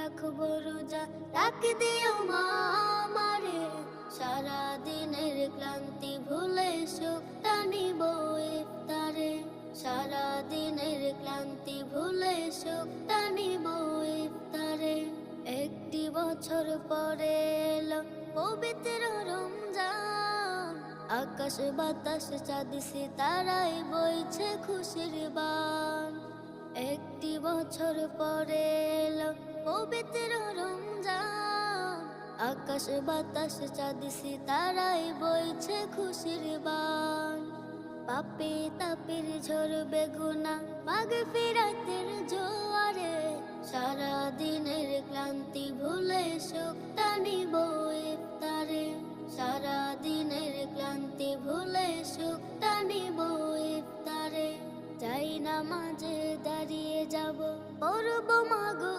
রাখবো রোজা, ডাক দিও মা আমারে, সারা দিনের ক্লান্তি ভুলে সুখটা নিব ইফতারে, সারা দিনের ক্লান্তি ভুলে সুখটা নিব ইফতারে। একটি বছর পরে এলো পবিত্র রমজান, আকাশ বাতাস চাঁদ সিতারায় বইছে খুশির বান। একটি বছর পরে এলো পবিত্র রমজান, আকাশ বাতাস চাঁদ সিতারায় বইছে খুশির বান। পাপে তাপের ঝরবে গুনাহ মাগফিরাতের জোয়ারে, সারা দিনের ক্লান্তি ভুলে সুখটা নিব ইফতারে, সারা দিনের ক্লান্তি ভুলে সুখটা নিব ইফতারে। যাই নামাজে দাঁড়িয়ে যাব, পড়ব মাগো